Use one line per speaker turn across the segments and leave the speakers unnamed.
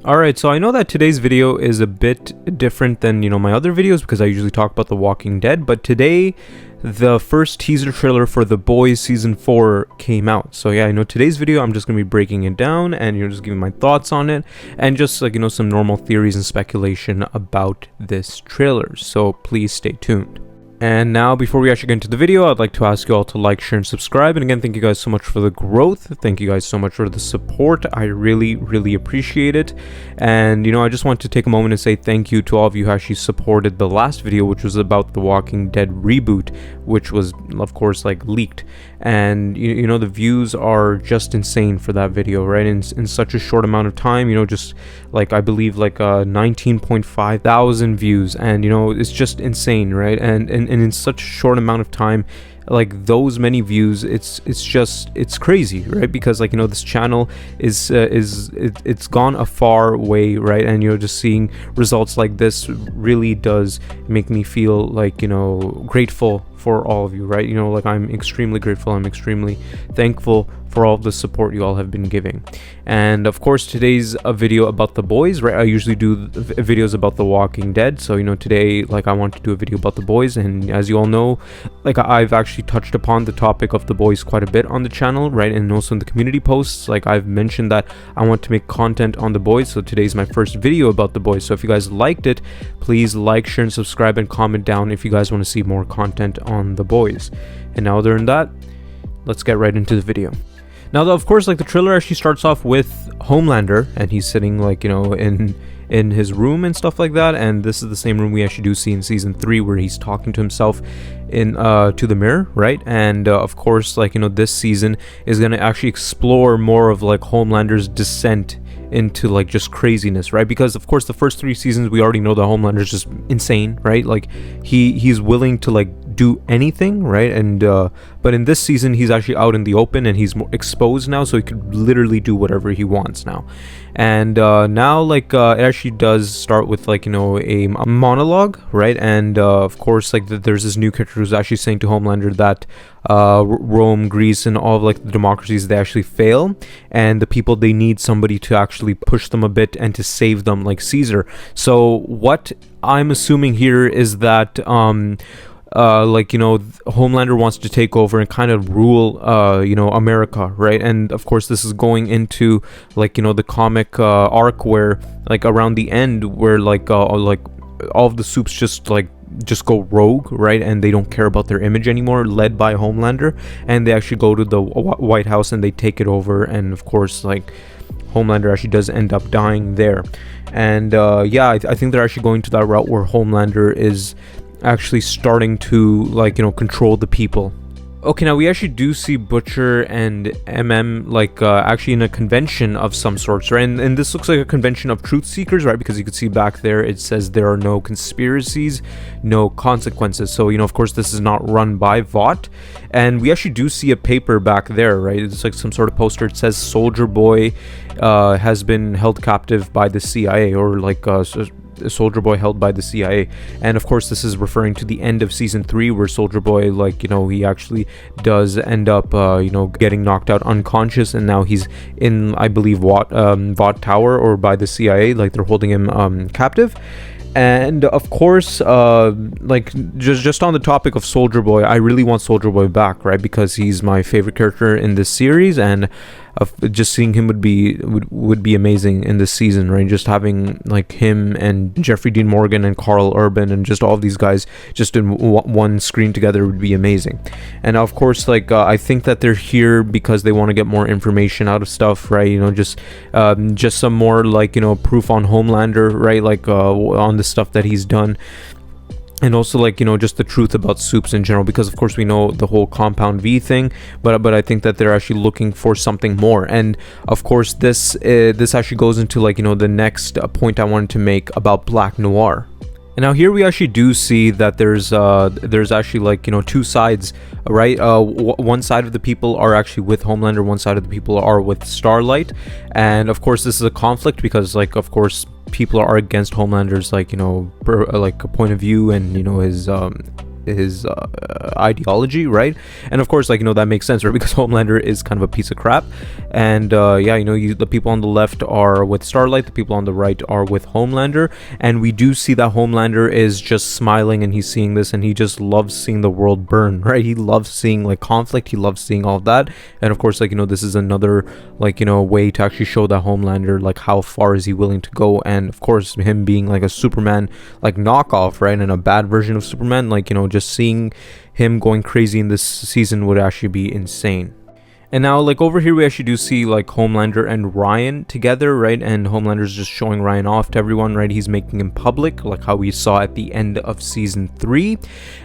Alright, so I know that today's video is a bit different than, my other videos because I usually talk about The Walking Dead, but today the first teaser trailer for The Boys Season 4 came out. So yeah, I know today's video I'm just going to be breaking it down and, just giving my thoughts on it and just some normal theories and speculation about this trailer. So please stay tuned. And now, before we actually get into the video, I'd like to ask you all to like, share, and subscribe. And again, thank you guys so much for the growth. Thank you guys so much for the support. I really, really appreciate it. And, I just want to take a moment and say thank you to all of you who actually supported the last video, which was about the Walking Dead reboot, which was, of course, leaked. And, the views are just insane for that video, right? In such a short amount of time, just I believe 19.5 thousand views. And, it's just insane, right? And in such a short amount of time, those many views, it's crazy, right? Because this channel it's gone a far way, right? And just seeing results like this really does make me feel grateful for all of you, right? I'm extremely grateful. I'm extremely thankful for all of the support you all have been giving. And of course, today's a video about The Boys, right? I usually do videos about The Walking Dead, so today I want to do a video about The Boys. And as you all know, I've actually touched upon the topic of The Boys quite a bit on the channel, right? And also in the community posts, I've mentioned that I want to make content on The Boys, so today's my first video about The Boys. So if you guys liked it, please like, share, and subscribe, and comment down if you guys want to see more content on The Boys. And now, other than that, let's get right into the video. Now, of course, the trailer actually starts off with Homelander, and he's sitting, in his room and stuff like that. And this is the same room we actually do see in season 3, where he's talking to himself in to the mirror, right? And of course, this season is gonna actually explore more of Homelander's descent into just craziness, right? Because of course the first 3 seasons we already know that Homelander's just insane, right? He's willing to do anything, right? And but in this season he's actually out in the open and he's more exposed now, so he could literally do whatever he wants now. And now it actually does start with a monologue, right? And of course there's this new character who's actually saying to Homelander that Rome, Greece, and all of the democracies, they actually fail, and the people, they need somebody to actually push them a bit and to save them, like Caesar. So what I'm assuming here is that Homelander wants to take over and kind of rule America, right? And of course this is going into the comic arc where around the end where all of the soups just go rogue, right? And they don't care about their image anymore, led by Homelander, and they actually go to the White House and they take it over. And of course Homelander actually does end up dying there. And I think they're actually going to that route where Homelander is actually starting to control the people. Okay, now we actually do see Butcher and actually in a convention of some sorts, right? And this looks like a convention of truth seekers, right? Because you can see back there it says there are no conspiracies, no consequences. So of course this is not run by Vought. And we actually do see a paper back there, right? It's some sort of poster. It says Soldier Boy has been held captive by the CIA, or Soldier Boy held by the CIA. And of course this is referring to the end of season 3, where Soldier Boy he actually does end up getting knocked out unconscious, and now he's in, I believe, Vought Tower, or by the CIA, they're holding him captive. And of course just on the topic of Soldier Boy, I really want Soldier Boy back, right? Because he's my favorite character in this series, and just seeing him would be amazing in this season, right? Just having him and Jeffrey Dean Morgan and Carl Urban and just all of these guys just in one screen together would be amazing. And of course I think that they're here because they want to get more information out of stuff, right? Just some more proof on Homelander, right? On the stuff that he's done. And also just the truth about soups in general, because of course we know the whole Compound V thing, but I think that they're actually looking for something more. And of course this actually goes into the next point I wanted to make about Black Noir. And now here we actually do see that there's actually 2 sides, right? One side of the people are actually with Homelander, one side of the people are with Starlight. And of course this is a conflict because of course people are against Homelander's point of view and his ideology, right? And of course, like, you know, that makes sense, right? Because Homelander is kind of a piece of crap. And yeah, you know, the people on the left are with Starlight, the people on the right are with Homelander, and we do see that Homelander is just smiling and he's seeing this, and he just loves seeing the world burn, right? He loves seeing like conflict, he loves seeing all of that. And of course, like, you know, this is another, like, you know, way to actually show that Homelander, like, how far is he willing to go. And of course, him being like a Superman like knockoff, right, and a bad version of Superman, like, you know, just seeing him going crazy in this season would actually be insane. And now, like, over here we actually do see like Homelander and Ryan together, right? And Homelander's just showing Ryan off to everyone, right? He's making him public, like how we saw at the end of season 3.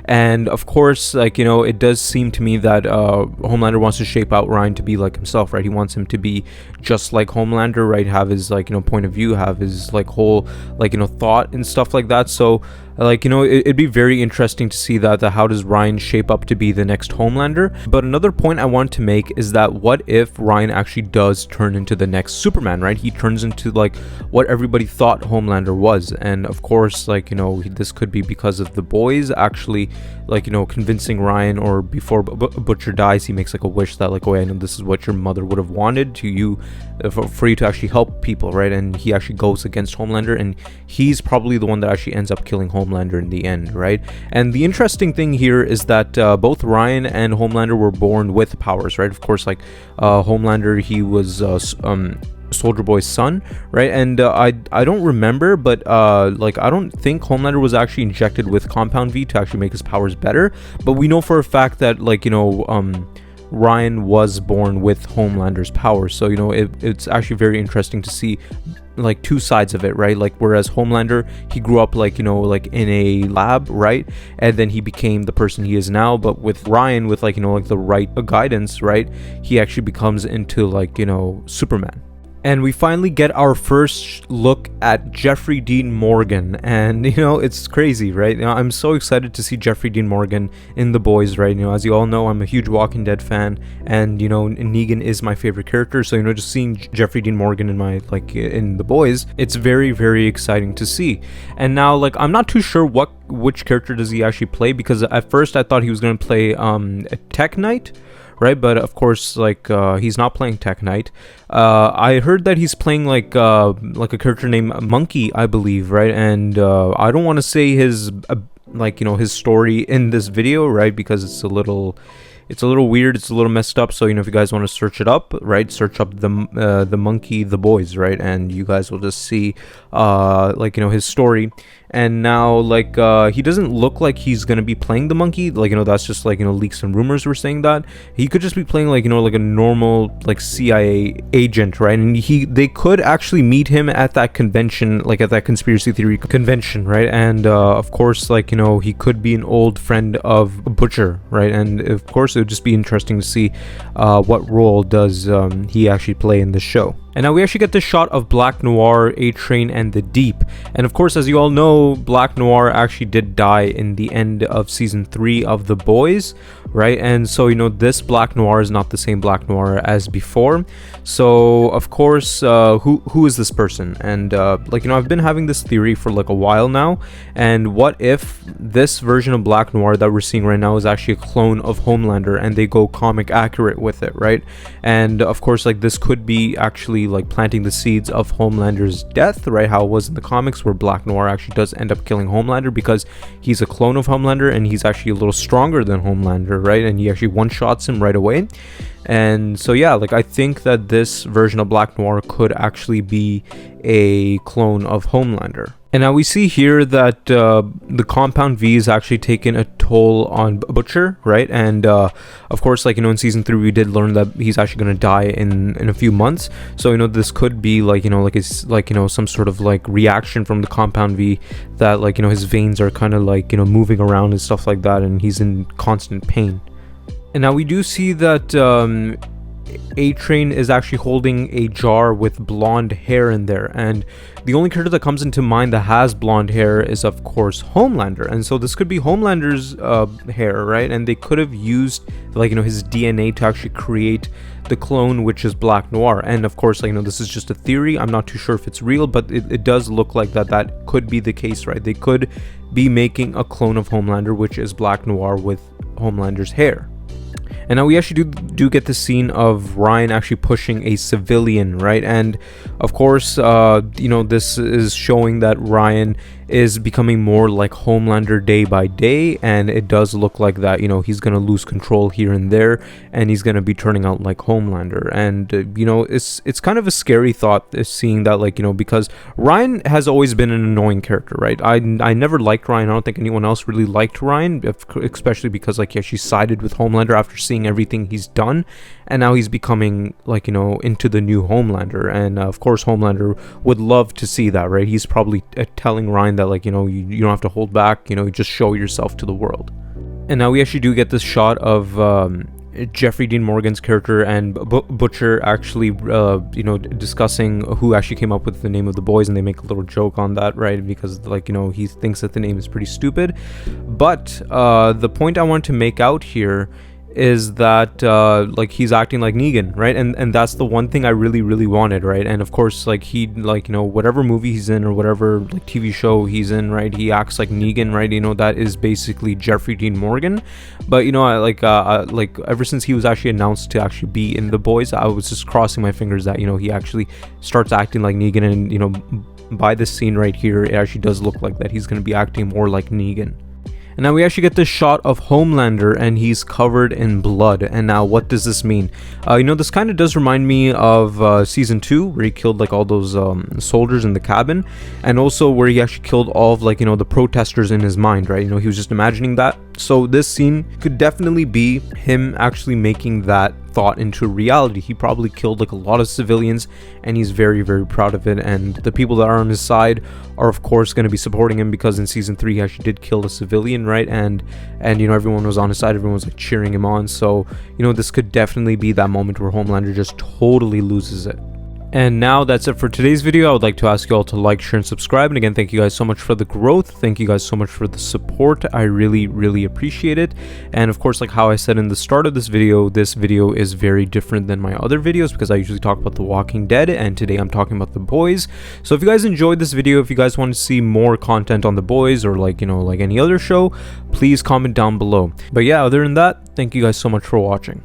And of course, like, you know, it does seem to me that Homelander wants to shape out Ryan to be like himself, right? He wants him to be just like Homelander, right? Have his, like, you know, point of view, have his like whole, like, you know, thought and stuff like that. So like, you know, it'd be very interesting to see that how does Ryan shape up to be the next Homelander. But another point I want to make is that what if Ryan actually does turn into the next Superman, right? He turns into like what everybody thought Homelander was. And of course, like, you know, this could be because of the boys actually, like, you know, convincing Ryan, or before Butcher dies, he makes like a wish that like, oh yeah, I know this is what your mother would have wanted to you, for you to actually help people, right? And he actually goes against Homelander, and he's probably the one that actually ends up killing Homelander in the end, right? And the interesting thing here is that both Ryan and Homelander were born with powers, right? Of course, like Homelander, he was Soldier Boy's son, right? And I don't remember, but like, I don't think Homelander was actually injected with Compound V to actually make his powers better, but we know for a fact that, like, you know, Ryan was born with Homelander's powers. So, you know, it's actually very interesting to see like two sides of it, right? Like, whereas Homelander, he grew up like, you know, like in a lab, right? And then he became the person he is now. But with Ryan, with like, you know, like the right guidance, right, he actually becomes into like, you know, Superman. And we finally get our first look at Jeffrey Dean Morgan, and you know, it's crazy, right? You know, I'm so excited to see Jeffrey Dean Morgan in The Boys, right? You know, as you all know, I'm a huge Walking Dead fan, and you know, Negan is my favorite character. So, you know, just seeing Jeffrey Dean Morgan in my, like, in The Boys, it's very, very exciting to see. And now, like, I'm not too sure which character does he actually play, because at first I thought he was going to play a Tech Knight, right? But of course, like, he's not playing Tech Knight. I heard that he's playing like a character named Monkey, I believe, right? And I don't want to say his like, you know, his story in this video, right? Because it's a little weird, it's a little messed up. So, you know, if you guys want to search it up, right, search up the monkey, the boys, right, and you guys will just see like, you know, his story. And now, like, he doesn't look like he's gonna be playing the monkey, like, you know, that's just like, you know, leaks and rumors were saying that he could just be playing, like, you know, like a normal, like, CIA agent, right? And they could actually meet him at that convention, like at that conspiracy theory convention, right? And of course, like, you know, he could be an old friend of Butcher, right? And of course, it would just be interesting to see what role does he actually play in the show. And now we actually get the shot of Black Noir, A-Train, and the Deep. And of course, as you all know, Black Noir actually did die in the end of season 3 of The Boys, right? And so, you know, this Black Noir is not the same Black Noir as before. So, of course, who is this person? And, like, you know, I've been having this theory for like a while now. And what if this version of Black Noir that we're seeing right now is actually a clone of Homelander, and they go comic accurate with it, right? And of course, like, this could be actually like planting the seeds of Homelander's death, right? How it was in the comics, where Black Noir actually does end up killing Homelander because he's a clone of Homelander, and he's actually a little stronger than Homelander, right? And he actually one-shots him right away. And so, yeah, like, I think that this version of Black Noir could actually be a clone of Homelander. And now we see here that the Compound V is actually taken a toll on Butcher, right? And of course, like, you know, in season 3 we did learn that he's actually going to die in a few months. So, you know, this could be like, you know, like, it's like, you know, some sort of like reaction from the Compound V, that, like, you know, his veins are kind of like, you know, moving around and stuff like that, and he's in constant pain. And now we do see that A-Train is actually holding a jar with blonde hair in there, and the only character that comes into mind that has blonde hair is of course Homelander. And so this could be Homelander's hair, right? And they could have used, like, his DNA to actually create the clone, which is Black Noir. And of course, like, this is just a theory. I'm not too sure if it's real, but it does look like that could be the case, right? They could be making a clone of Homelander, which is Black Noir with Homelander's hair. And now we actually do get the scene of Ryan actually pushing a civilian, right? And of course, this is showing that Ryan is becoming more like Homelander day by day, and it does look like that, he's gonna lose control here and there, and he's gonna be turning out like Homelander. And it's kind of a scary thought, seeing that, like, because Ryan has always been an annoying character, right? I never liked Ryan. I don't think anyone else really liked Ryan, especially because, like, she sided with Homelander after seeing everything he's done, and now he's becoming, like, into the new Homelander. And of course Homelander would love to see that, right? He's probably telling Ryan that, like, you don't have to hold back, you just show yourself to the world. And now we actually do get this shot of Jeffrey Dean Morgan's character and Butcher actually discussing who actually came up with the name of the boys, and they make a little joke on that, right? Because, like, he thinks that the name is pretty stupid. But the point I want to make out here is that like, he's acting like Negan, right? And that's the one thing I really wanted, right? And of course, like, he, like, whatever movie he's in or whatever, like, TV show he's in, right, he acts like Negan, right? That is basically Jeffrey Dean Morgan. But I like ever since he was actually announced to actually be in The Boys, I was just crossing my fingers that he actually starts acting like Negan. And by this scene right here, it actually does look like that he's going to be acting more like Negan. And now we actually get this shot of Homelander, and he's covered in blood. And now, what does this mean? This kind of does remind me of season 2, where he killed, like, all those soldiers in the cabin, and also where he actually killed all of, like, the protesters in his mind, right? He was just imagining that. So this scene could definitely be him actually making that thought into reality. He probably killed, like, a lot of civilians, and he's very proud of it. And the people that are on his side are of course going to be supporting him, because in season 3 he actually did kill a civilian, right? And everyone was on his side, everyone was, like, cheering him on. So this could definitely be that moment where Homelander just totally loses it. And now that's it for today's video. I would like to ask you all to like, share, and subscribe. And again, thank you guys so much for the growth. Thank you guys so much for the support. I really appreciate it. And of course, like how I said in the start of this video is very different than my other videos, because I usually talk about The Walking Dead, and today I'm talking about The Boys. So if you guys enjoyed this video, if you guys want to see more content on The Boys, or like any other show, please comment down below. But yeah, other than that, thank you guys so much for watching.